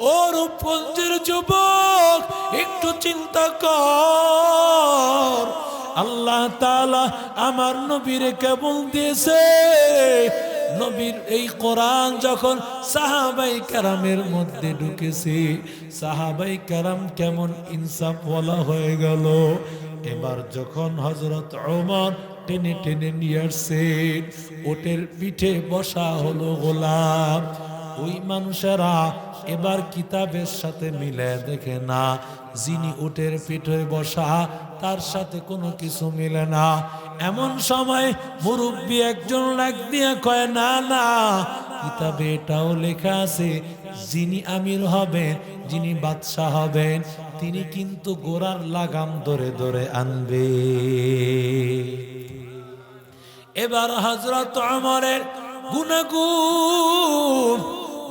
ও রূপগঞ্জের যুবক, একটু চিন্তা কর, আল্লাহ তাআলা আমার নবীরে কেমন দিয়েছে। নবীর এই কোরআন যখন সাহাবাই কেরামের মধ্যে ঢুকেছে, সাহাবাই কেরাম কেমন ইনসাফওয়ালা হয়ে গেল। এবার যখন হযরত ওমর টেনে টেনে নিয়ে আসছে, ওটের পিঠে বসা হলো গোলাম, ওই মানুষেরা এবার কিতাবের সাথে মিলে দেখে না, যিনি উটের পিঠে বসা তার সাথে কোনো কিছু মিলে না। এমন সময় মুরব্বী একজন ডাক দিয়ে কয়, না না, কিতাবে এটাও লেখা আছে যিনি আমির হবেন, যিনি বাদশাহ হবেন, তিনি কিন্তু গোরার লাগাম ধরে ধরে আনবে। এবার হযরত ওমরের গুনাহগুন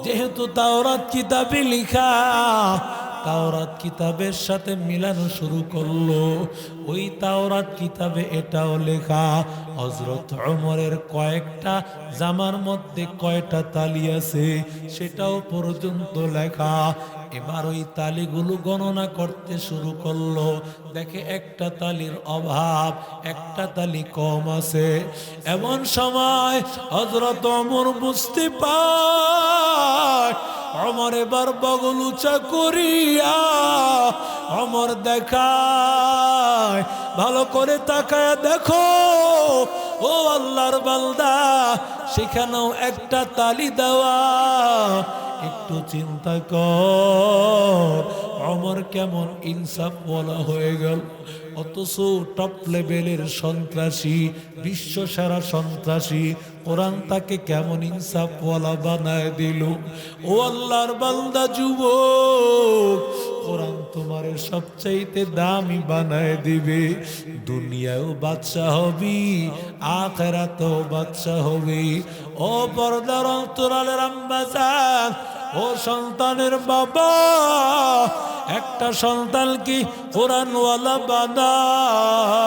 যেহেতু তাওরাত কিতাবে লেখা, তাওরাত কিতাবের সাথে মিলানো শুরু করলো। ওই তাওরাত কিতাবে এটাও লেখা, হযরত ওমরের কয়েকটা জামার মধ্যে কয়টা তালি আছে সেটাও পর্যন্ত লেখা। এবার ওই তালিগুলো গণনা করতে শুরু করলো, দেখে একটা তালির অভাব, একটা তালি কম আছে। এমন সময় হযরত ওমর বুঝতে পায়, ওমর এবার বগল উঁচা করিয়া ওমর দেখায়, ভালো করে তাকায় দেখো ও আল্লাহর বান্দা, সেখানেও একটা তালি দেওয়া। একটু চিন্তা কর, ওমর কেমন ইনসাফ বলা হয়ে গেল। অথচ টপ লেভেলের সন্ত্রাসী, বিশ্ব সেরা সন্ত্রাসী, কোরআন তাকে কেমন ইনসাফ ওয়ালা বানায় দিল। ও আল্লাহর বান্দা যুবক, কোরআন তোমার সবচাইতে দামি বানায় দিবে। দুনিয়াও বাদশাহ হবি, আখিরাতেও বাদশাহ হবি। ও পর্দার অন্তরালের আম্বাজান, ও সন্তানের বাবা, একটা সন্তান কি কোরআনওয়ালা বানাও,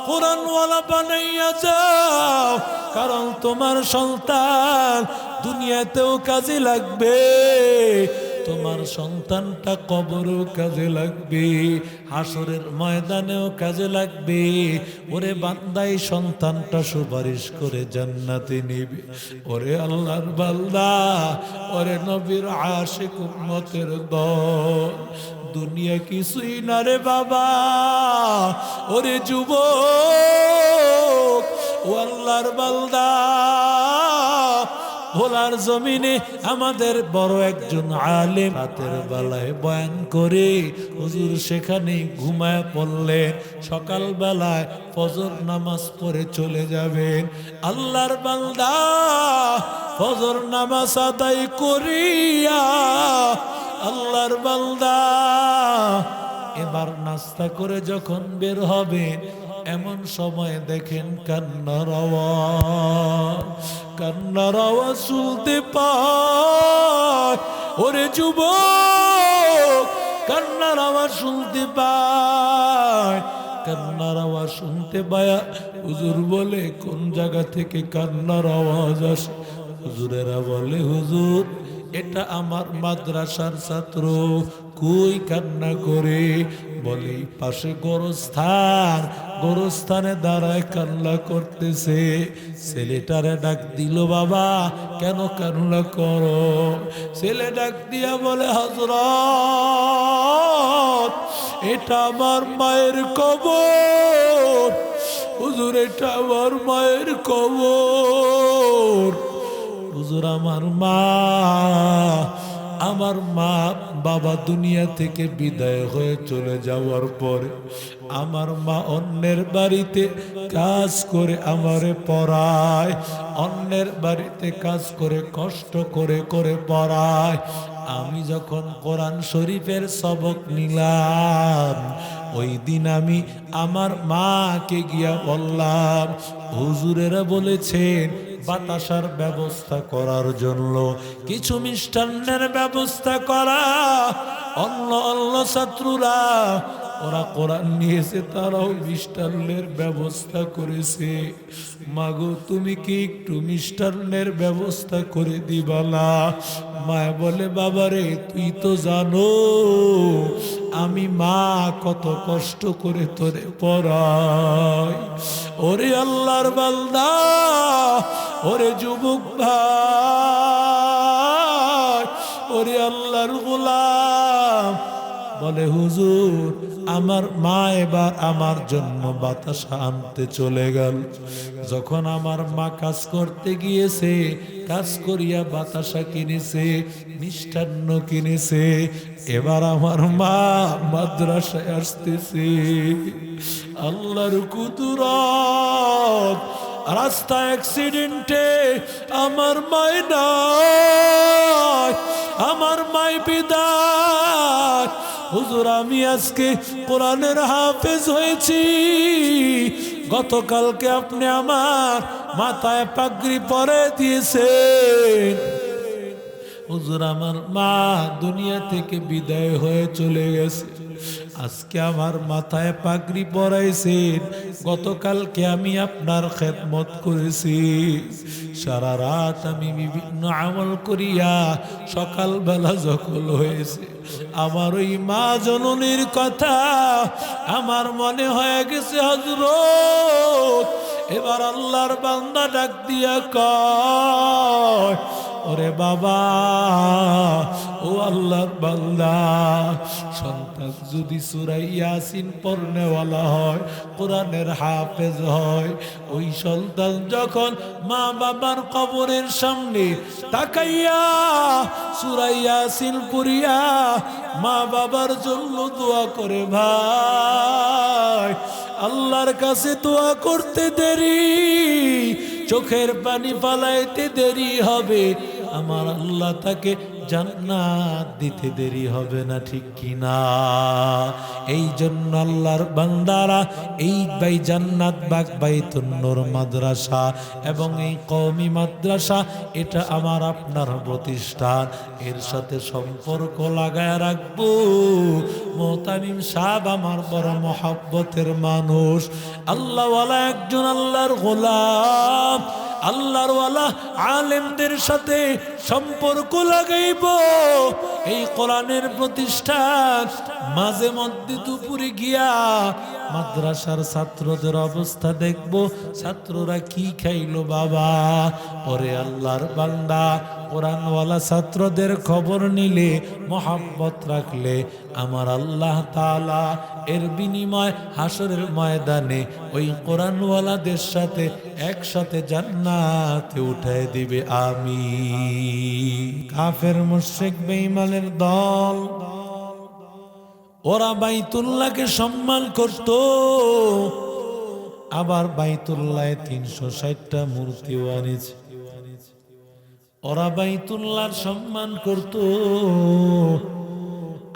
কোরআনওয়ালা বানাইয়া যাও, কারণ তোমার সন্তান দুনিয়াতেও কাজে লাগবে, তোমার সন্তানটা কবরেও কাজে লাগবে, হাসরের ময়দানেও কাজে লাগবে। ওরে বান্দাই সন্তানটা সুপারিশ করে জান্নাতে নিবে। ওরে আল্লাহর বান্দা, ওরে নবীর আশিক উম্মতের দল, দুনিয়া কিছুই না রে বাবা। ওরে যুবক, ও আল্লাহর বান্দা, ভোলার জমিনে আমাদের বড় একজন আলেম রাতের বেলায় বয়ান করে, হুজুর সেখানে ঘুমায় পড়লেন, সকাল বেলায় ফজর নামাজ পড়ে চলে যাবেন। আল্লাহর বান্দা ফজর নামাজ আদায় করিয়া, আল্লাহর বান্দা এবার নাস্তা করে যখন বের হবেন, এমন সময় দেখেন কান্নার আওয়াজ, কান্নার আওয়াজ শুনতে পায়। ওরে যুবক, কান্নার আওয়াজ শুনতে পায়, কান্নার আওয়াজ শুনতে পায়া হুজুর বলে, কোন জায়গা থেকে কান্নার আওয়াজ আসে? হুজুরেরা বলে, হুজুর এটা আমার মাদ্রাসার ছাত্র। কই কান্না করে? বলি পাশে গোরস্থান, গোরস্থানে দাঁড়ায় কান্না করতেছে। ছেলেটারে ডাক দিল, বাবা কেন কান্না করো? ছেলে ডাক দিয়া বলে, হযরত এটা আমার মায়ের কবর। হুজুর এটা আমার মায়ের কবর। হুজুর আমার মা বাবা দুনিয়া থেকে বিদায় হয়ে চলে যাওয়ার পরে আমার মা অন্যের বাড়িতে কাজ করে আমারে পড়ায়, অন্যের বাড়িতে কাজ করে কষ্ট করে করে পড়ায়। আমি যখন কোরআন শরীফের সবক নিলাম, ওই দিন আমি আমার মাকে গিয়া বললাম, হুজুরেরা বলেছেন বাতাসার ব্যবস্থা করার জন্য, কিছু মিষ্টান্নের ব্যবস্থা করা। অন্য অন্য ছাত্ররা ওরা কোরআন নিয়েছে, তারাও মিষ্টান্নের ব্যবস্থা করেছে। মাগো তুমি কি একটু মিষ্টান্নের ব্যবস্থা করে দিবা না? মায়া বলে বাবারে তুই তো জানো আমি মা কত কষ্ট করে তোরে পড়াই। ওরে আল্লাহর বান্দা, ওরে যুবক ভাই, ওরে আল্লাহর গোলাম, বলে হুজুর আমার মা এবার আমার জন্য বাতাসা আনতে চলে গেল। যখন আমার মা কাজ করতে গিয়েছে, কাজ করিয়া বাতাসা কিনেছে, মিষ্টান্ন কিনেছে, এবার আমার মা মাদ্রাসায় আসতেছে। আল্লাহর কুদরত, রাস্তা অ্যাক্সিডেন্টে আমার মায় নাই, আমার মায় বিদায়। হুজুর আমি আজকে কোরআনের হাফেজ হয়েছি, গতকালকে আপনি আমার মাথায় পাগড়ি পরে দিয়েছেন। হুজুর আমার মা দুনিয়া থেকে বিদায় হয়ে চলে গেছে, আজকে আমার মাথায় পাগড়ি পরাইছেন, গতকালকে আমি আপনার খেদমত করেছি। সারা রাত আমি বিভিন্ন আমল করিয়া সকালবেলা যখন হয়েছে, আমার ওই মা জননীর কথা আমার মনে হয়ে গেছে হযরত। এবার আল্লাহর বান্দা ডাক দিয়া কয়, ওরে বাবা, ও আল্লাহর বান্দা, সন্তান যদি সূরা ইয়াসিন পড়নেওয়ালা হয়, কোরআনের হাফেজ হয়, ওই সন্তান যখন মা বাবার কবরের সামনে তাকাইয়া সূরা ইয়াসিন পড়িয়া মা বাবার জন্য দোয়া করে, ভাই আল্লাহর কাছে দোয়া করতে দেরি, চোখের পানি ফালাইতে দেরি হবে, আমার আল্লাহ তাকে জান্নাত দিতে দেরি হবে না, ঠিক কিনা? এই জন্য আল্লাহর বান্দারা এই জান্নাত বাগ বাইতুন নূর মাদ্রাসা এবং এই কওমি মাদ্রাসা, এটা আমার আপনার প্রতিষ্ঠান, এর সাথে সম্পর্ক লাগায় রাখবো। মোহতামিম সাহেব আমার বড় মহব্বতের মানুষ, আল্লাহওয়ালা একজন আল্লাহর গোলাম, আল্লাহর ওয়ালা আলেমদের সাথে সম্পর্ক লাগাইব। এই কোরআনের প্রতিষ্ঠান মাঝে মধ্যে দুপুরে গিয়া মাদ্রাসার ছাত্রদের অবস্থা দেখব, ছাত্ররা কি খাইলো বাবা। ওরে আল্লাহর বান্দা, কোরআনওয়ালা ছাত্রদের খবর নিলে, মহব্বত রাখলে, আমার আল্লাহ তাআলা এর বিনিময় হাসরের ময়দানে ওই কোরআনওয়ালাদের সাথে একসাথে জান্নাতে উঠায় দিবে। আমিন। কাফের মুশরিক বেঈমানের দল, ওরা বাইতুল্লাহকে সম্মান করত, আবার বাইতুল্লাহে 360টা মূর্তিও আনেছে। ওরা বাইতুল্লাহর সম্মান করত,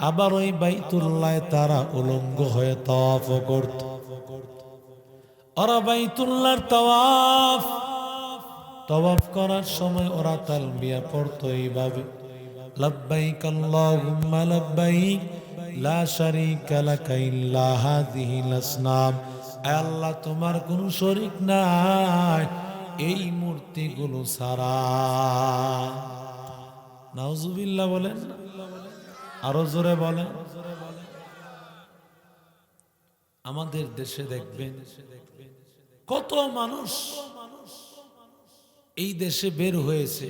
আবার ওই বাইতুল্লাহে তারা উলঙ্গ হয়ে তাওয়াফ করত। ওরা বাইতুল্লাহর তাওয়াফ করার সময় ওরা তালবিয়া পড়তো এইভাবে, লাব্বাইক আল্লাহুম্মা লাব্বাইক লা শারীকা লাকা ইল্লা হাযিহিল আসনাম। আল্লাহ তোমার কোনো শরীক নাই এই মূর্তিগুলো ছাড়া। নাউজুবিল্লাহ বলেন, আরো জোরে বলেন। আমাদের দেশে দেখবেন কত মানুষ এই দেশে বের হয়েছে,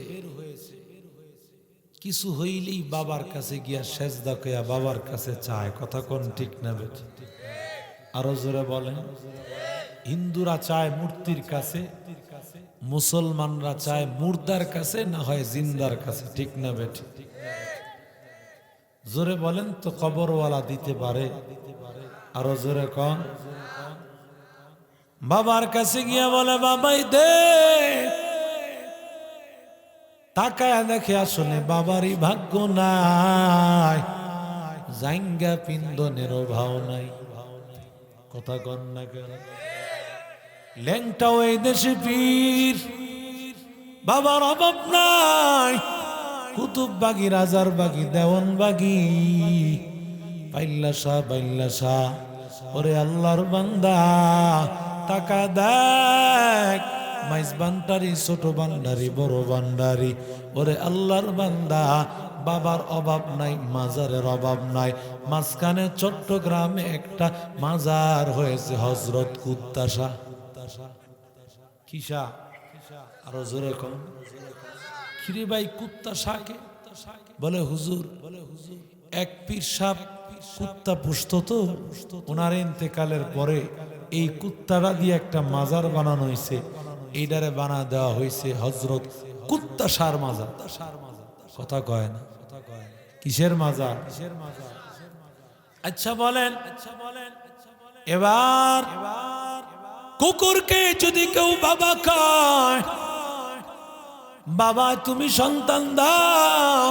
কিছু হইলেই বাবার কাছে গিয়া সেজদা কইয়া বাবার কাছে চায়। কথা কোন ঠিক না বেঠিক? আরো জোরে বলেন। হিন্দুরা চায় মূর্তির কাছে, মুসলমানরা চায় মুর্দার কাছে, না হয় জিন্দার কাছে, ঠিক না বেঠিক? জোরে বলেন তো, কবরওয়ালা দিতে পারে? আরো জোরে কন। বাবার কাছে গিয়া বলে বাবাই দে, তাকায় দেখে আসলে বাবারই ভাগ্য নাই, জাইঙ্গা পিন্দনেরও ভাও নাই। কথা কন না কেন? ল্যাংটাও এই দেশে পীর, বাবার অভাব নাই, কুতুববাগি, রাজারবাগি, দেওয়ানবাগি, পাইল্লাসা বাইল্লাসা। ওরে আল্লাহর বান্দা টাকা দেখ, মাইজ বান্ডারি, ছোট বান্ডারি, বড় বান্ডারি। ওরে আল্লাহর বান্দা বাবার অভাব নাই, মাজারের অভাব নাই। মাঝখানে চট্টগ্রামে একটা মাজার হয়েছে, হযরত কুত্তাশা। কিসা? আরো জোরে কম। খিরে ভাই কুত্তাশাকে বলে হুজুর, এক পীর সাহেব কুত্তা পুষতো তো, ওনার ইন্তেকালের পরে এই কুত্তাটা দিয়ে একটা মাজার বানানো হয়েছে, এইটারে বানা দেওয়া হয়েছে হযরত কুত্তাশার মাজার। কথা কয় না? কিসের মাজার? আচ্ছা বলেন, এবার কুকুরকে যদি কেউ বাবা কয়, বাবা তুমি সন্তান দাও,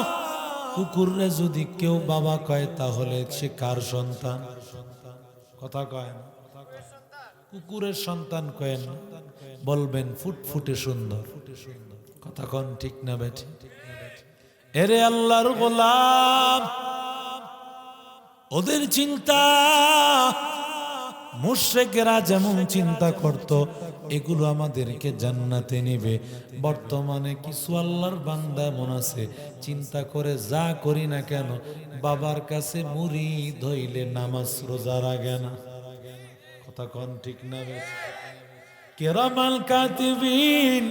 কুকুররে যদি কেউ বাবা কয় তাহলে সে কার সন্তান? কথা কয় না? কুকুরের সন্তান কয় না, বলবেন ফুটফুটে সুন্দর। কথা কন ঠিক না বেঠি? এরে আল্লাহর গোলাম, ওদের চিন্তা মুশরিকরা যেমন চিন্তা করত এগুলো আমাদেরকে জান্নাতে নিবে। বর্তমানে কিছু আল্লাহর বান্দা এমন আছে, চিন্তা করে যা করি না কেন বাবার কাছে মুরিদ হইলে নামাজ রোজা রাখে না। কথা কন ঠিক না বেঠি? কিরামাল কাতিবিন,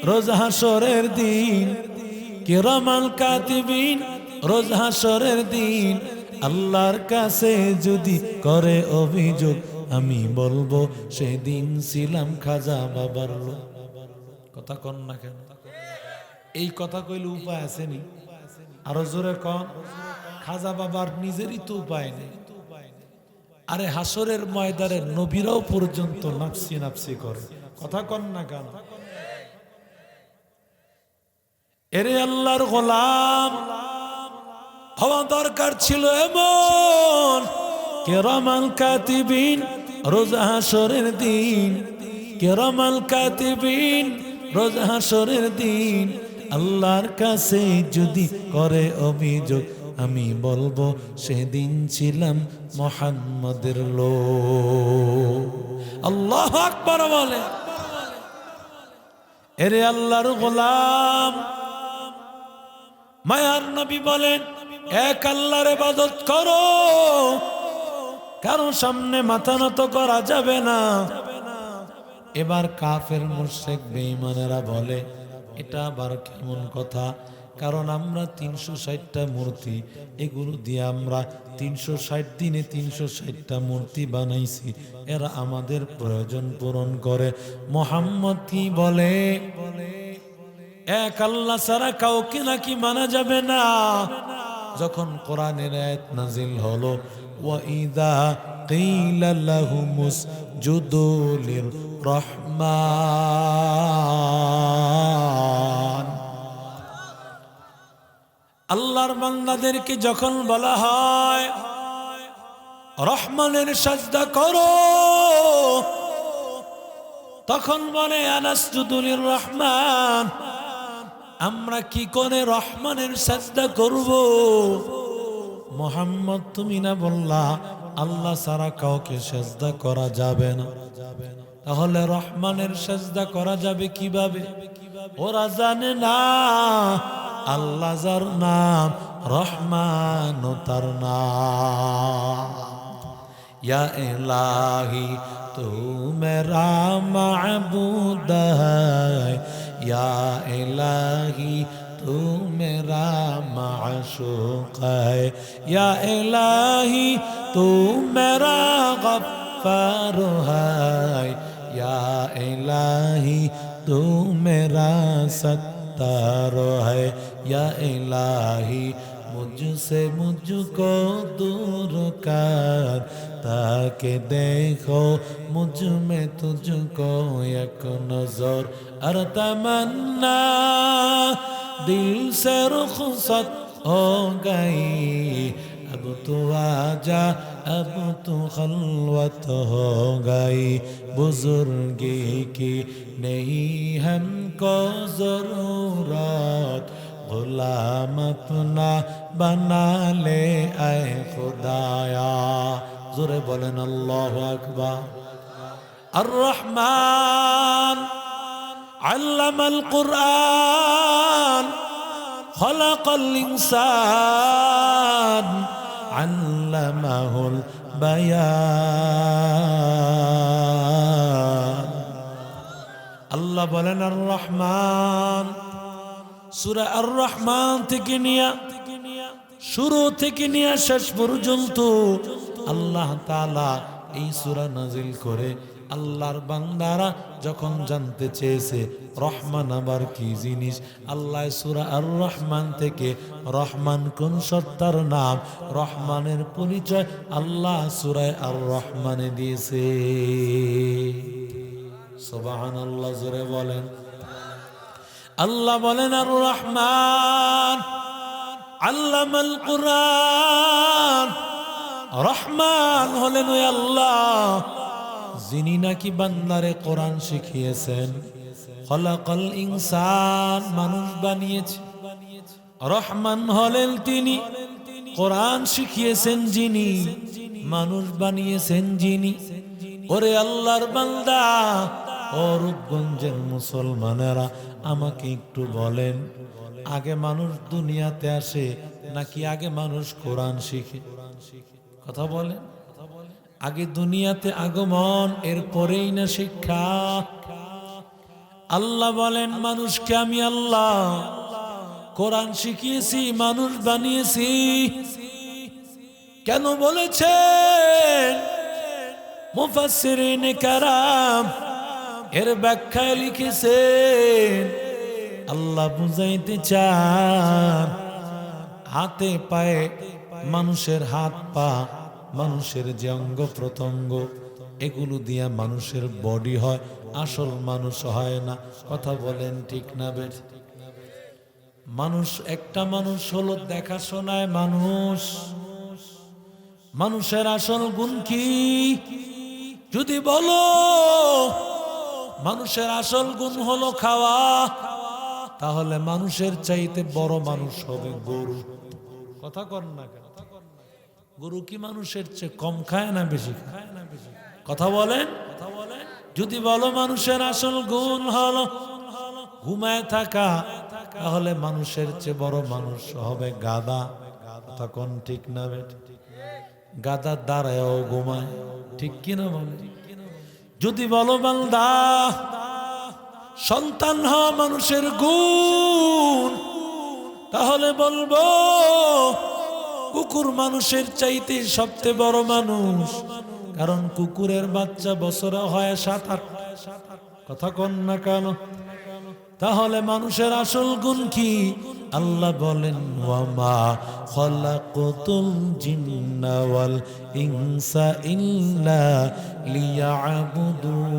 রোজ হাসরের দিন, কিরামাল কাতিবিন, রোজ হাসরের দিন আল্লাহর কাছে যদি করে অভিযোগ, আমি বলবো সেদিন ছিলাম খাজা বাবার লোক। কথা কন না কেন? এই কথা কইলে উপায় আসেনি? আরো জোরে কন। খাজা বাবার নিজেরই তো উপায় নেই। আরে হাসরের ময়দানে নবীরাও পর্যন্ত নাফসি নাফসি করে। কথা কন না কেন? এরে আল্লাহর গোলাম, হওয়া দরকার ছিল এমন কিরামাল কাতিবিন, রোজ হাসরের দিন, কিরামাল কাতিবিন, রোজ হাসরের দিন আল্লাহর কাছে যদি করে অভিযোগ, আমি বলবো সেদিন ছিলাম মুহাম্মদের লোক। আল্লাহু আকবার বলে। এরে আল্লাহর গোলাম, মায়ার নবী বলেন এক আল্লাহর ইবাদত করো, কারো সামনে মাথা নত করা যাবে না। এবার কাফের মুশরিক বেঈমানেরা বলে এটা আবার কেমন কথা? কারণ আমরা 360টা মূর্তি, এগুলো দিয়ে আমরা 360 দিনে 360টা মূর্তি বানাইছি, এরা আমাদের প্রয়োজন পূরণ করে। মুহাম্মদ কি বলে? এক আল্লাহ ছাড়া কাউকে নাকি মানা যাবে না। যখন কোরআনের আয়াত নাজিল হলো, ওয়াইদা কিলা লাহুমুসজুদু লিররহমান, আল্লাহর বান্দাদেরকে যখন বলা হয় রহমানের সাজদা করো, তখন বলে আনাসজুদু লিররহমান, আমরা কি করে রহমানের সাজদা করব? মুহাম্মদ তুমি না বললা আল্লাহ ছাড়া কাউকে সাজদা করা যাবে না, তাহলে রহমানের সাজদা করা যাবে কিভাবে? ওরা জানে না আল্লাহ যার নাম রহমান ও তার নাম। ইয়া ইলাহি তু মেরা মাবুদ হ্যায়, या इलाही तू मेरा माशूक है, या इलाही तू मेरा गफ्फार है, या इलाही तू मेरा सत्तार है, या इलाही मुझसे मुझको दूर कर, ताकि देखो मुझ में तुझको एक नजर, और तमन्ना दिल से रुखसत हो गई, अब तू आजा अब तू खलवत हो गई, बुजुर्गी की नहीं हमको जरूरत, गुलाम अपना बना ले ऐ खुदाया। जोरे बोलेन अल्लाहु अकबर। अर्रहमान अल्लमल कुरआन खलकल इंसान अल्लमहुल बयान। আল্লাহ বলেন আর রহমান। সূরা আর রহমান থেকে নিয়ে শুরু থেকে নিয়ে শেষ পর্যন্ত আল্লাহ তাআলা এই সূরা নাজিল করে আল্লাহর বান্দারা যখন জানতে চেয়েছে রহমান আবার কি জিনিস, আল্লাহ সূরা আর রহমান থেকে রহমান কোন সত্তার নাম, রহমানের পরিচয় আল্লাহ সূরা আর রহমানে দিয়েছে। সুবহানাল্লাহ, জোরে বলেন। আল্লাহ বলেন আর রহমান আল্লামাল কুরআন। রহমান হলেন ওই আল্লাহ যিনি নাকি বান্দারে কোরআন শিখিয়েছেন। খলাকাল ইনসান, মানুষ বানিয়েছে। রহমান হলেন তিনি, কোরআন শিখিয়েছেন যিনি, মানুষ বানিয়েছেন যিনি। ওরে আল্লাহর বান্দা ও রূপগঞ্জের মুসলমানেরা, আমাকে একটু বলেন, আগে মানুষ দুনিয়াতে আসে নাকি আগে মানুষ কোরআন শিখে? কথা বলেন। আগে দুনিয়াতে আগমন, এরপরেই না শিক্ষা? আল্লাহ বলেন মানুষকে আমি আল্লাহ কোরআন শিখিয়েছি, মানুষ বানিয়েছি। কেন বলেছেন? মুফাসসিরিনে কেরাম এর ব্যাখ্যায় লিখেছেন আল্লাহ বুঝাইতে চান হাতে পায়ে মানুষের হাত পা, মানুষের যে অঙ্গ প্রত্যঙ্গ, এগুলো দিয়া মানুষের বডি হয়, আসল মানুষ হয় না। কথা বলেন ঠিক না বেঠ? মানুষ একটা মানুষ হলো দেখাশোনায় মানুষ। মানুষের আসল গুণ কি যদি বলো? মানুষের আসল গুণ হলো খাওয়া, তাহলে মানুষের চাইতে বড় মানুষ হবে গরু। কথা কর না কেন? গরু কি মানুষের চেয়ে কম খায় না বেশি খায়? কথা বলেন। যদি বলো মানুষের আসল গুণ হলো ঘুমায় থাকা, তাহলে মানুষের চেয়ে বড় মানুষ হবে গাধা। কথা কোন ঠিক না বেঠ? গাধার দ্বারাও ঘুমায়, ঠিক কিনা বলে? যদি বলো বান্দা সন্তান হওয়া মানুষের গুণ, তাহলে বলবো কুকুর মানুষের চাইতে সবচেয়ে বড় মানুষ, কারণ কুকুরের বাচ্চা বছরে হয় 7-8। কথা কন না কেন? তাহলে মানুষের আসল গুণ কি? আল্লাহ বলেন ওয়ামা খালাকাতুল জিন্না ওয়াল ইনসা ইল্লা লিয়াবুদুন।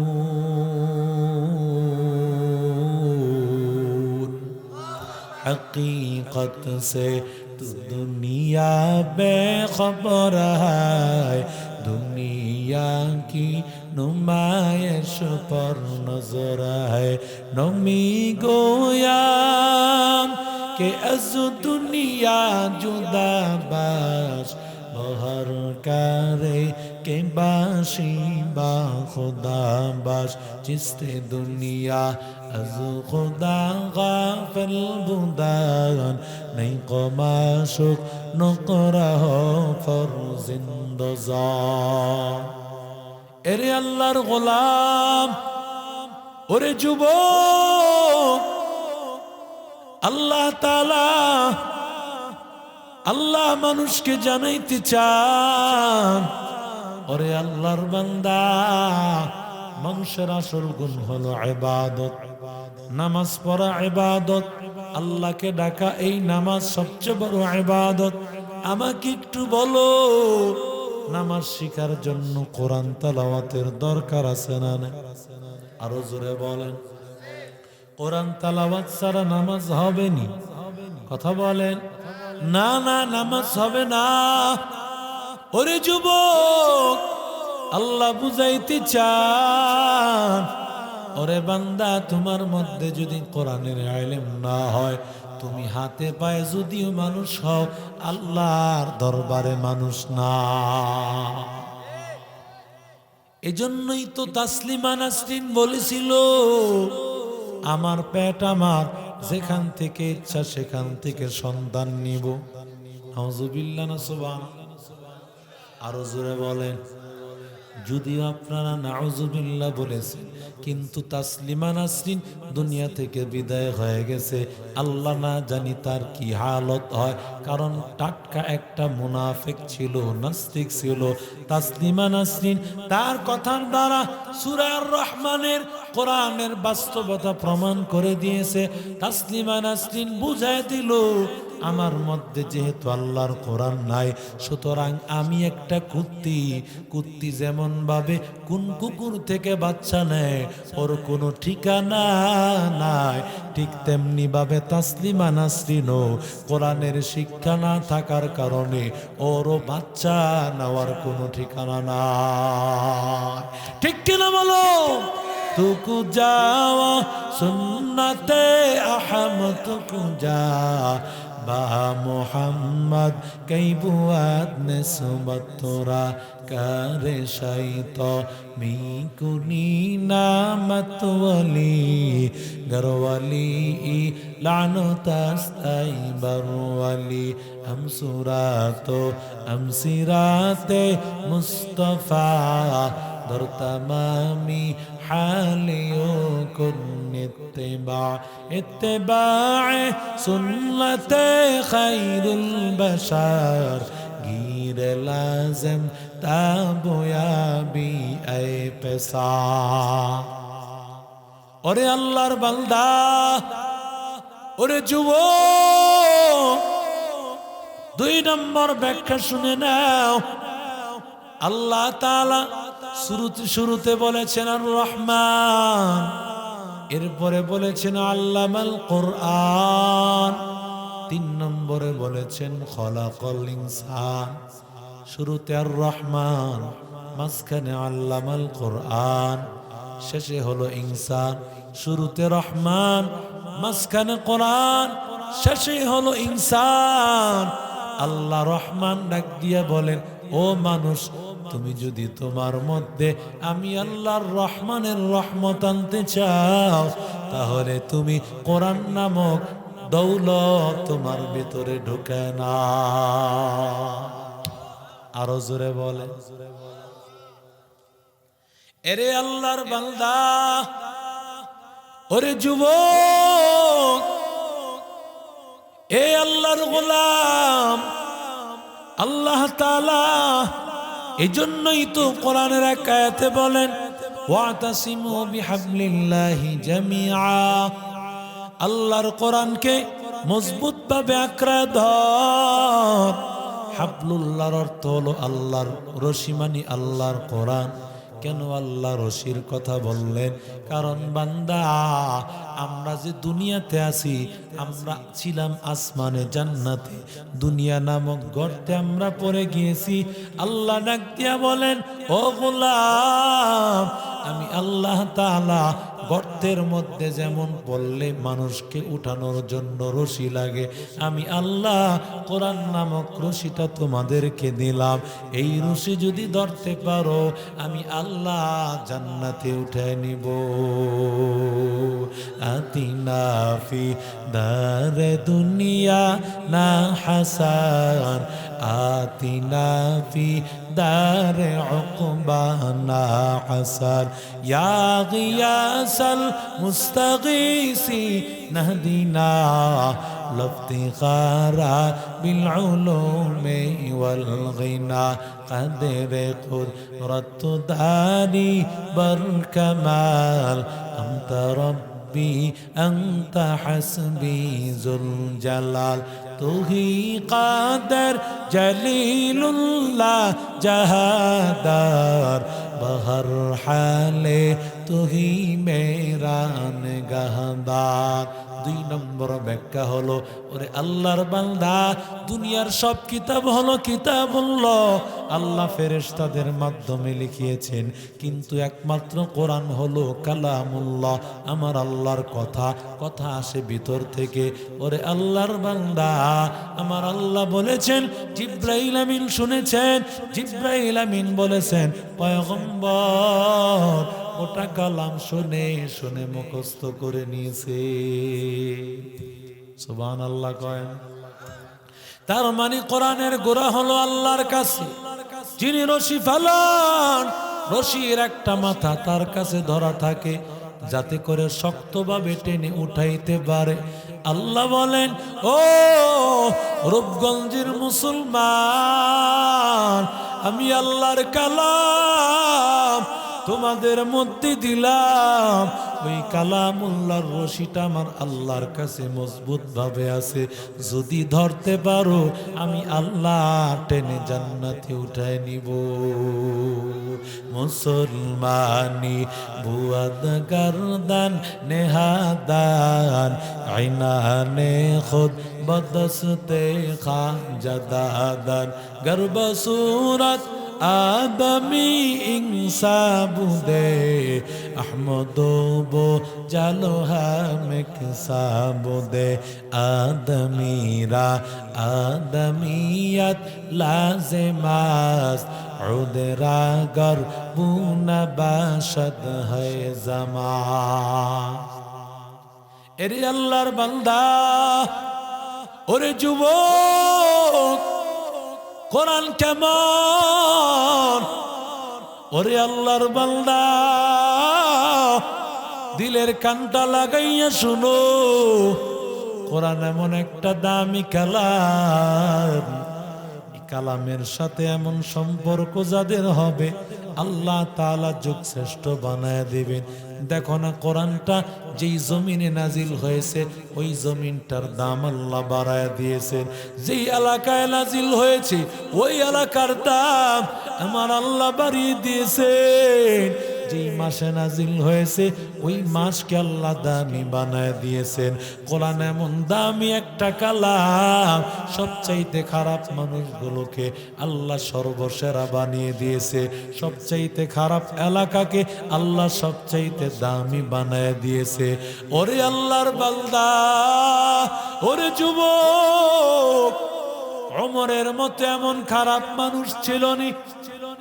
हकीकत से तू दुनिया बेखबर है, दुनिया की नुमाइश पर नजर है। नमी गोयाम के अज दुनिया जुदा बाश, बहर करे के बाशी बा खुदा बाश। जिसते दुनिया अज खुदा गाफिल बुदान, नहीं को माशुक नकरा हो फर जिंदजा। এরে আল্লাহর গোলাম, ওরে যুবক, আল্লাহ তাআলা আল্লাহ মানুষকে জানাইতে চান, ওরে আল্লাহর বান্দা, মানুষের আসল গুণ হলো ইবাদত। নামাজ পড়া ইবাদত, আল্লাহকে ডাকা, এই নামাজ সবচেয়ে বড় ইবাদত। আমাকে একটু বলো, নামাজ শিখার জন্য কোরআন তেলাওয়াতের দরকার আছে না? আরো জোরে বলেন। কোরআন তেলাওয়াত ছাড়া নামাজ হবে নি? কথা বলেন। না না, নামাজ হবে না। ওরে যুবক, আল্লাহ বুঝাইতে চান, ওরে বান্দা, তোমার মধ্যে যদি কোরআনের ইলম না হয়, তুমি হাতে পায়ে যদিও মানুষ হও, আল্লাহর দরবারে মানুষ না। এজন্যই তো তাসলিমা নাসরিন বলেছিল, আমার পেট আমার, যেখান থেকে ইচ্ছা সেখান থেকে সন্তান নিব। নাউজুবিল্লাহ না সুবহানাল্লাহ? আরো জোরে বলেন। যদিও আপনারা নাউজুবিল্লাহ বলেছেন, কিন্তু তাসলিমা নাসরিন দুনিয়া থেকে বিদায় হয়ে গেছে। আল্লাহ না জানি তার কি হালত হয়, কারণ টাটকা একটা মুনাফিক ছিল, নাস্তিক ছিল। তাসলিমা নাসরিন তার কথার দ্বারা সূরা আর রহমানের, কোরআনের বাস্তবতা প্রমাণ করে দিয়েছে। তাসলিমা নাসরিন বুঝায় দিল, আমার মধ্যে যেহেতু আল্লাহর কোরআন নাই, সুতরাং আমি একটা কুত্তি যেমন ভাবে কোন কুকুর থেকে বাচ্চা নেয়, ওর কোনো ঠিকানা নাই, ঠিক তেমনি ভাবে তাসলিমা নাসরিনও কোরআনের শিক্ষা না থাকার কারণে ওরও বাচ্চা নেওয়ার কোনো ঠিকানা নাই। ঠিক কিনা বলো? তুকু যাওয়া সুন্নতে আহমদ তুকু যা বা মোহাম্মদ কই বুয়াদ নিসবত তোরা করে শাইত মি কুনি নামত ওয়ালি গরওয়ালি লানত আস্তাই বরওয়ালি हम सुरातो हम सिराते मुस्तफा दर तमामी हालियों कुन इत्तिबा सुन्नते खैरुल बशर गिर लाज़िम ताबयाबी ऐ पेसा। ओरे अल्लाहर बंदा, ओरे जुवोक, 2 নম্বর ব্যাখ্যা শুনে নাও। আল্লাহ তাআলা শুরুতে বলেছেন আর রহমান, এরপরে বলেছেন আল্লামাল কোরআন, 3 নম্বরে বলেছেন খলাকাল ইনসান। শুরুতে আর রহমান, মাঝখানে আল্লামাল কোরআন, শেষে হলো ইনসান। শুরুতে রহমান, মাঝখানে কোরআন, শেষে হলো ইনসান। আল্লাহ রহমান ডাক দিয়া বলেন, ও মানুষ, তুমি যদি তোমার মধ্যে আমি আল্লাহর রহমানের রহমত আনতে চাও, তাহলে তুমি কোরআন নামক দৌলত তোমার ভিতরে ঢুকে না। আরো জোরে বলে। এরে আল্লাহর বান্দা, ওরে যুবক, এ আল্লাহর গোলাম, আল্লাহ তাআলা এজন্যই তো কোরআনের এক আয়াতে বলেন, ওয়াতাসিমু বিহাবলিল্লাহি জামিআ, আল্লাহর কোরআনকে মজবুত ভাবে আঁকড়ে ধর। হাবলুল্লাহর অর্থ হলো আল্লাহর রশি, মানে আল্লাহর কোরআন। কেন আল্লাহ রশির কথা বললেন? কারণ বান্দা, আমরা যে দুনিয়াতে আছি, আমরা ছিলাম আসমানে জান্নাতে, দুনিয়া নামক গর্তে আমরা পড়ে গিয়েছি। আল্লাহ ডাক দিয়া বলেন, ও গোলাম, আমি আল্লাহ তাআলা গর্তের মধ্যে যেমন বললে মানুষকে উঠানোর জন্য রশি লাগে, আমি আল্লাহ কোরআন নামক রশিটা তোমাদেরকে দিলাম। এই রশি যদি ধরতে পারো, আমি আল্লাহ জান্নাতে উঠে নিব। আতিনা ফি দারে দুনিয়া না হাসান, আতিনা ফি দারে উকবা না হাসান, ইয়া গিয়াসাল মুস্তাগীসি নাহদিনা লফতিখারা বিল উলুমি ওয়াল গিনা কদরে কুদরত দানি বর কামাল আনতা রব্বি আনতা হাসবি যুল জালাল। তু হি কাদের জলিলুল্লাহ জাহাদার, বহর হালে তুহি মেরা নিগাহদার। 2 নম্বর ব্যাখ্যা হলো, ওরে আল্লাহর বান্দা, দুনিয়ার সব কিতাব হলো কিতাবুল্লাহ, আল্লাহ ফেরেশতাদের মাধ্যমে লিখিয়েছেন, কিন্তু একমাত্র কোরআন হলো কালামুল্লাহ, আমার আল্লাহর কথা। কথা আসে ভিতর থেকে। ওরে আল্লাহর বান্দা, আমার আল্লাহ বলেছেন, জিব্রাইল আমিন শুনেছেন, জিব্রাইল আমিন বলেছেন, পয়গম্বর ওটা কালাম শুনে শুনে মুখস্থ করে নিয়েছে। সুবহানাল্লাহ কয়। তার মানে কোরআনের গোড়া হলো আল্লাহর কাছে। যিনি রশি ফেলান, রশির একটা মাথা তার কাছে ধরা থাকে, যাতে করে শক্তভাবে টেনে উঠাইতে পারে। আল্লাহ বলেন, ও রূপগঞ্জের মুসলমান, আমি আল্লাহর কালাম তোমাদের মধ্যে দিলাম। ওই কালামুল্লাহর রশিটা আমার আল্লাহর কাছে মজবুত ভাবে আছে, যদি ধরতে পারো আমি আল্লাহ টেনে জান্নাতে উঠায় নিব। মুসলমানি বুয়াদ গারদান নেহাদান আইনানে খুদ বদস্তে খাজাদাদান গর্ব সুরত আদমি ইনসাবুদে আহমদোবো জালো হামেক সাবুদে আদমিরা আদমিয়ত লাজেমাস উদরা গরবুনা বাশদ হয় জামা। এরে আল্লাহর বান্দা, ওরে যুবক, কোরআন কেমন? ওরে আল্লাহর বান্দা, দিলের কানটা লাগাইয়া শুনো, কোরআন এমন একটা দামি কালাম, কালামের সাথে এমন সম্পর্ক যাদের হবে আল্লাহ তাআলা যুগ শ্রেষ্ঠ বানায় দিবেন। দেখো না, কোরআনটা যেই জমিনে নাজিল হয়েছে ওই জমিনটার দাম আল্লাহ বাড়ায় দিয়েছেন। যেই এলাকায় নাজিল হয়েছে ওই এলাকার দাম আমার আল্লাহ বাড়িয়ে দিয়েছেন। যেই মাসে নাজিল হয়েছে ওই মাসকে আল্লাহ দামি বানায় দিয়েছেন। কোরআন এমন দামি একটা কালাম, সবচাইতে খারাপ মানুষগুলোকে আল্লাহ সর্বসেরা বানিয়ে দিয়েছে, সবচাইতে খারাপ এলাকাকে আল্লাহ সবচাইতে দামি বানায় দিয়েছে। ওরে আল্লাহর বান্দা, ওরে যুবক, ওমরের মতো এমন খারাপ মানুষ ছিল নি?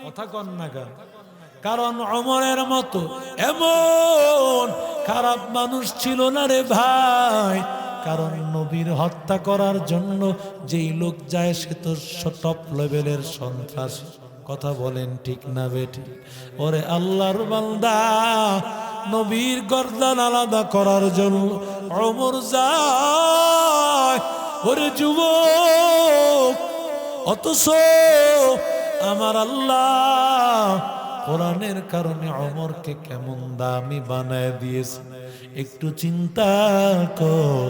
কথা কন না কেন? কারণ ওমরের মতো এমন খারাপ মানুষ ছিল না রে ভাই। কারণ নবীর হত্যা করার জন্য যেই লোক যায় সে তো টপ লেভেলের সন্ত্রাস। কথা বলেন ঠিক না বেটি? ওরে আল্লাহর বান্দা, নবীর গর্দান আলাদা করার জন্য ওমর যায়। ওরে যুবক, অথচ আমার আল্লাহ কোরআনের কারণে ওমরকে কেমন দামি বানায় দিয়েছে একটু চিন্তা কর।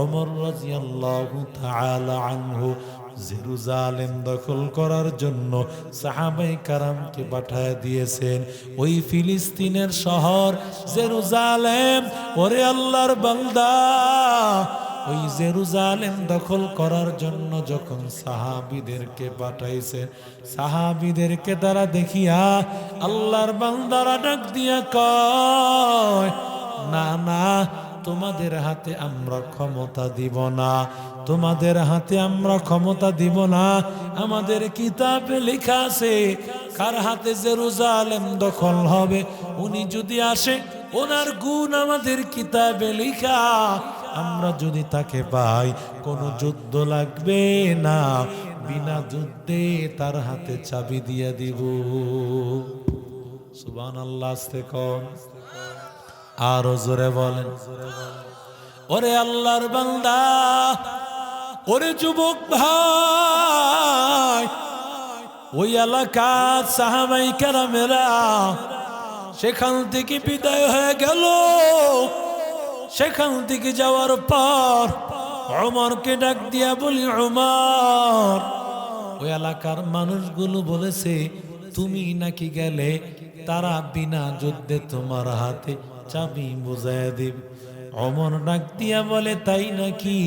ওমর রাদিয়াল্লাহু তাআলা আনহু জেরুজালেম দখল করার জন্য সাহাবায়ে কারামকে পাঠায় দিয়েছেন। ওই ফিলিস্তিনের শহর জেরুজালেম, ওরে আল্লাহর বান্দা, ওই জেরুজালেম দখল করার জন্য যখন সাহাবীদেরকে পাঠাইছে, সাহাবীদেরকে তারা দেখিয়া আল্লাহর বান্দারা ডাক দিয়া কয়, না না, তোমাদের হাতে আমরা ক্ষমতা দিব না, তোমাদের হাতে আমরা ক্ষমতা দিব না। আমাদের কিতাবে লেখা আছে কার হাতে জেরুজালেম দখল হবে, উনি যদি আসে ওনার গুণ আমাদের কিতাবে লেখা, আমরা যদি তাকে পাই কোনো যুদ্ধ লাগবে না, বিনা যুদ্ধে তার হাতে চাবি দিয়ে দিব। সুবহানাল্লাহ। আস্তে কর, আরো জোরে বলেন। ওরে আল্লাহর বান্দা, ওরে যুবক ভাই, ওই এলাকা সাহাবায়ে কেরামেরা সেখান থেকে বিদায় হয়ে গেল। সেখান থেকে যাওয়ার পর ওমরকে ডাক দিয়া বলি, ওমর, ওই এলাকার মানুষগুলো বলেছে তুমি নাকি গেলে তারা বিনা যুদ্ধে তোমার হাতে চাবি বুঝাইয়া দিবে। ওমর ডাক দিয়া বলে, তাই নাকি?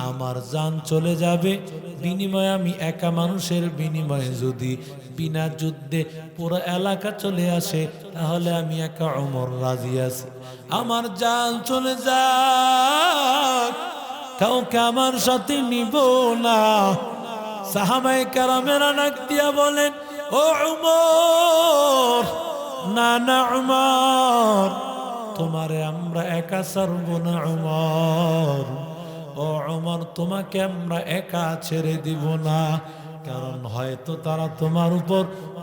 আমার জান চলে যাবে, বিনিময়ে আমি একা মানুষের বিনিময়ে যদি বিনা যুদ্ধে পুরো এলাকা চলে আসে, তাহলে আমি একা ওমর রাজি আছি। আমার জান চলে যাক, কাউকে আমার সাথে নিব না। সাহাবায়ে কেরামেরা ডাক দিয়া বলেন, ও ওমর, না না ওমর, তোমারে আমরা একা ছাড়ব না ওমর। ও ওমর, তোমাকে আমরা একা ছেড়ে দিব না, কারণ হয়তো তারা তোমার উপর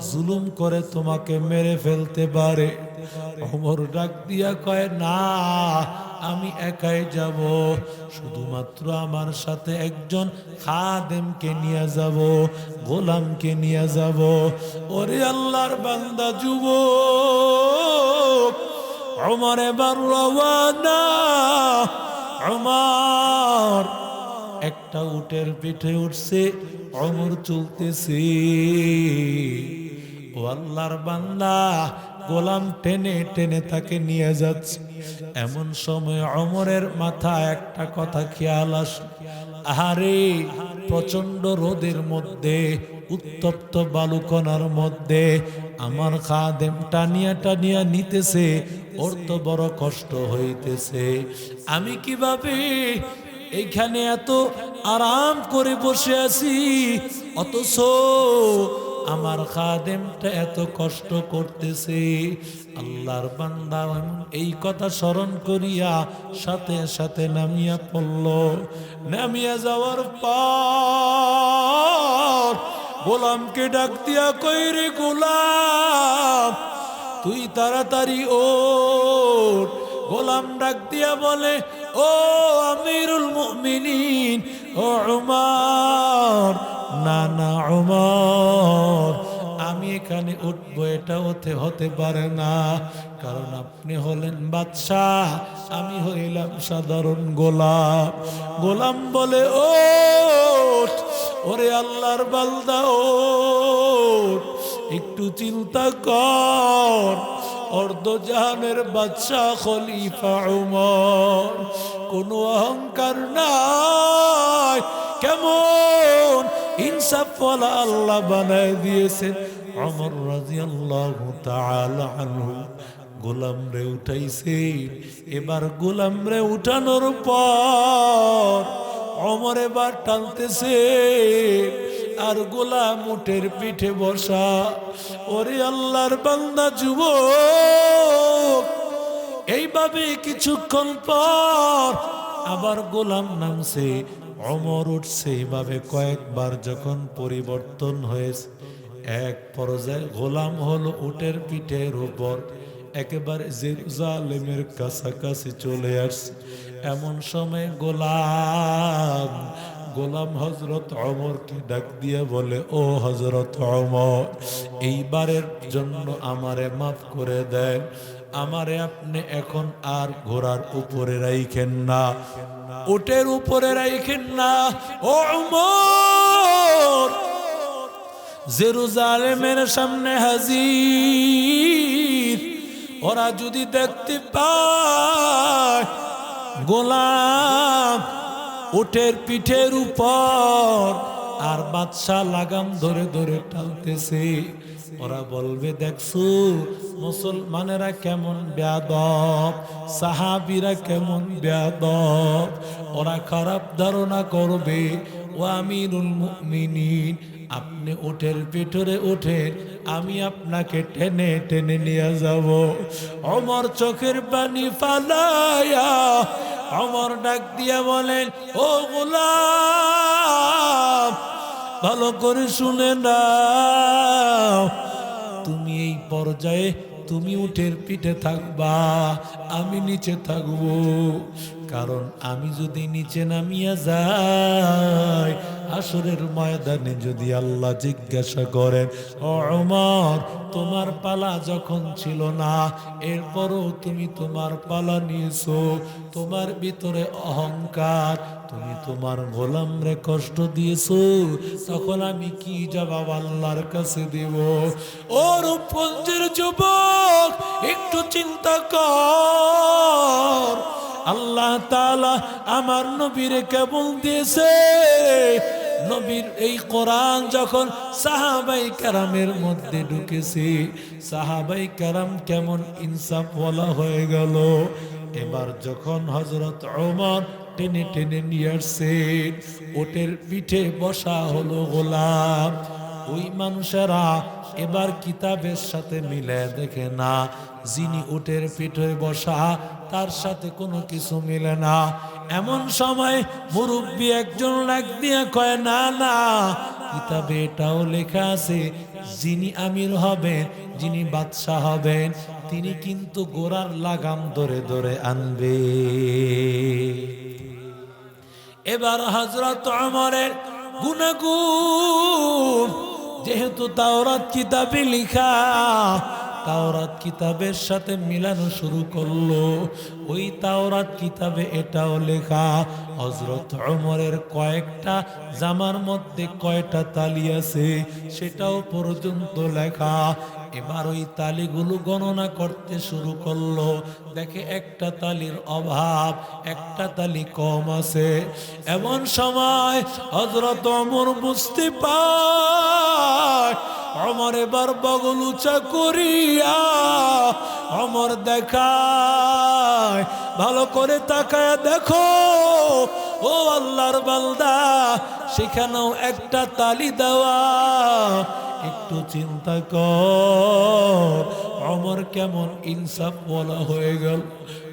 জুলুম করে তোমাকে মেরে ফেলতে পারে। ওমর ডাক দিয়া কয়, না, আমি একাই যাব, শুধুমাত্র আমার সাথে একজন খাদেমকে নিয়ে যাব, গোলামকে নিয়ে যাব। ওরে আল্লাহর বান্দা যুবক, ওমর এবার রওয়ানা। ওমর একটা উটের পিঠে উঠছে, ওমর চলতেছে। ও আল্লাহর বান্দা, গোলাম টেনে টেনে তাকে নিয়ে যাচ্ছে। এমন সময় ওমরের মাথায় একটা কথা খেয়াল আসলো, আহারে, প্রচন্ড রোদের মধ্যে, উত্তপ্ত বালুকণার মধ্যে আমার খাদেম টানিয়া টানিয়া নিতেছে, ওর তো বড় কষ্ট হইতেছে। আমি কিভাবে এইখানে এত আরাম করে বসে আছি, অথচ আমার খাদেমটা এত কষ্ট করতেছে। আল্লাহর বান্দা এই কথা স্মরণ করিয়া সাথে সাথে নামিয়া পড়ল। নামিয়া যাওয়ার পর গোলামকে ডাক দিয়া কই, রে গোলাম, তুই তাড়াতাড়ি ওঠ। গোলাম ডাক দিয়া বলে, ও আমিরুল মুমিনিন, ও উমর, না না উমর, আমি এখানে উঠবো এটা হতে পারে না, কারণ আপনি হলেন বাদশাহ, আমি হইলাম সাধারণ গোলাম। গোলাম বলে, ওঠ, ওরে আল্লাহর বান্দা ওঠ, একটু চিন্তা কর, অর্ধজাহানের বাদশাহ খলিফা উমর, কোনো অহংকার নাই, কেমন ইনসাফওয়ালা আল্লাহ বানায় দিয়েছেন। ওমর রাদিয়াল্লাহু তাআলা আনহু গোলাম রে উঠাইছে। এবার গোলাম রে উঠানোর পর ওমর এবার টানতেছে, আর গোলাম উটের পিঠে বসা। ওরে আল্লাহর বান্দা যুবক, এইভাবে কিছুক্ষণ পর আবার গোলাম নামছে, ওমর উঠছে। এইভাবে কয়েকবার যখন পরিবর্তন হয়েছে, এক পর্যায়ে গোলাম হলো উটের পিঠের উপর, একেবারে জেরুজালেমের কাছাকাছি চলে আসছে। এমন সময় গোলাম হযরত ওমরকে ডাক দিয়ে বলে, ও হযরত ওমর, এইবারের জন্য আমারে মাফ করে দেন, আমারে আপনি এখন আর ঘোড়ার উপরে রাইখেন না, উটের উপরে রাইখেন না। ও ওমর, জেরুজালেমের সামনে হাজির, ওরা যদি দেখতে পায় গোলাম উটের পিঠের উপর আর বাদশা লাগাম ধরে ধরে টানতেছে, ওরা বলবে, দেখছো মুসলমানেরা কেমন বেয়াদব, সাহাবীরা কেমন বেয়াদব, ওরা খারাপ ধারণা করবে। ও আমিরুল মুমিনিন, আপনি উটের পিঠরে ওঠেন, আমি আপনাকে টেনে টেনে নিয়ে যাব। ওমর চোখের পানি ফালায়া ওমর ডাক দিয়া বলেন, ও গোলাম, ভালো করে শুনে নাও, তুমি এই পর্যায়ে তুমি উটের পিঠে থাকবা, আমি নিচে থাকবো, কারণ আমি যদি নিচে নামিয়া যাই হাসরের ময়দানে যদি আল্লাহ জিজ্ঞাসা করেন, ও ওমর, তোমার পালা যখন ছিল না, এরপরও তুমি তোমার পালা নিয়েছো, তোমার ভিতরে অহংকার, তুমি তোমার গোলামরে কষ্ট দিয়েছো, তখন আমি কি জবাব আল্লাহর কাছে দেব? ও রূপগঞ্জের যুবক, একটু চিন্তা কর। আল্লাহ তাআলা আমার নবীরে কেবল দিয়েছে। নবীর এই কোরআন যখন সাহাবাই কেরামের মধ্যে ঢুকেছে, সাহাবাই কেরাম কেমন ইনসাফ ওয়ালা হয়ে গেল। এবার যখন হযরত ওমর টেনে টেনে নিয়ে আসছে, ওটের পিঠে বসা হলো গোলাম, ওই মানুষেরা এবার কিতাবের সাথে মিলে দেখে না, যিনি উটের পিঠে বসা তার সাথে কোনো কিছু মিলে না। এমন সময় মুরব্বী একজন ডাক দিয়ে কয়, না না, কিতাবে এটাও লেখা আছে, যিনি আমির হবেন, যিনি বাদশাহ হবেন, তিনি কিন্তু গোরার লাগাম ধরে ধরে আনবে। এবার হযরত ওমরের গুনাহগুণ যেহেতু তাওরাত কিতাবে লেখা, তাওরাত কিতাবের সাথে মিলানো শুরু করলো। ওই তাওরাত কিতাবে এটাও লেখা, হযরত ওমরের কয়েকটা জামার মধ্যে কয়টা তালি আছে সেটাও পর্যন্ত লেখা। এবার ওই তালিগুলো গণনা করতে শুরু করলো, দেখে একটা তালির অভাব, একটা তালি কম আছে। এমন সময় হযরত ওমর বুঝতে পায়, ওমর এবার বগল উঁচা করিয়া ওমর দেখায়, ভালো করে তাকায় দেখো ও আল্লাহর বান্দা, সেখানেও একটা তালি দেওয়া। একটু চিন্তা কর, ওমর কেমন ইনসাফ বলা হয়ে গেল।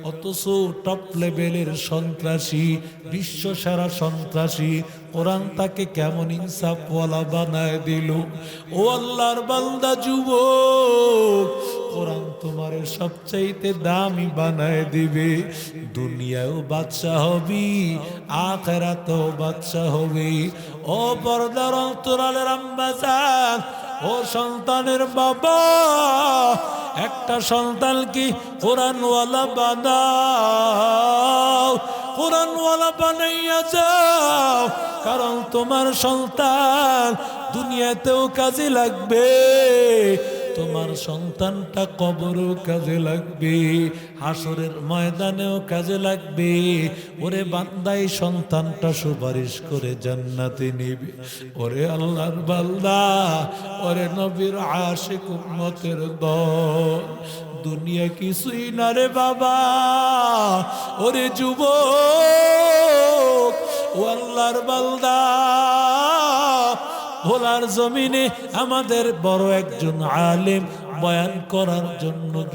অথচ টপ লেভেলের সন্ত্রাসী, বিশ্ব সেরা সন্ত্রাসী, কোরআন তাকে কেমন ইনসাফ ওয়ালা বানায় দিল। ও আল্লাহর বান্দা যুবক, কোরআন তোমার সবচাইতে দামি বানায় দিবে। দুনিয়াও বাদশা হবি, আখিরাতেও বাদশা হবি। ও পর্দার অন্তরালের আম্মা জান, ও সন্তানের বাবা, একটা সন্তান কি কোরআনওয়ালা বানাও, কোরআনওয়ালা বানাইয়া যাও, কারণ তোমার সন্তান দুনিয়াতেও কাজে লাগবে, তোমার সন্তানটা কবরেও কাজে লাগবে, হাসরের ময়দানেও কাজে লাগবে। ওরে বান্দাই সন্তানটা সুপারিশ করে জান্নাতে নিবে। ওরে আল্লাহর বান্দা, ওরে নবীর আশিক উম্মতের দল, দুনিয়া কিছুই না রে বাবা। ওরে যুবক, ও আল্লাহর বান্দা, ভোলার জমিনে আমাদের বড় একজন আলেম বয়ান করার জন্য গিয়ে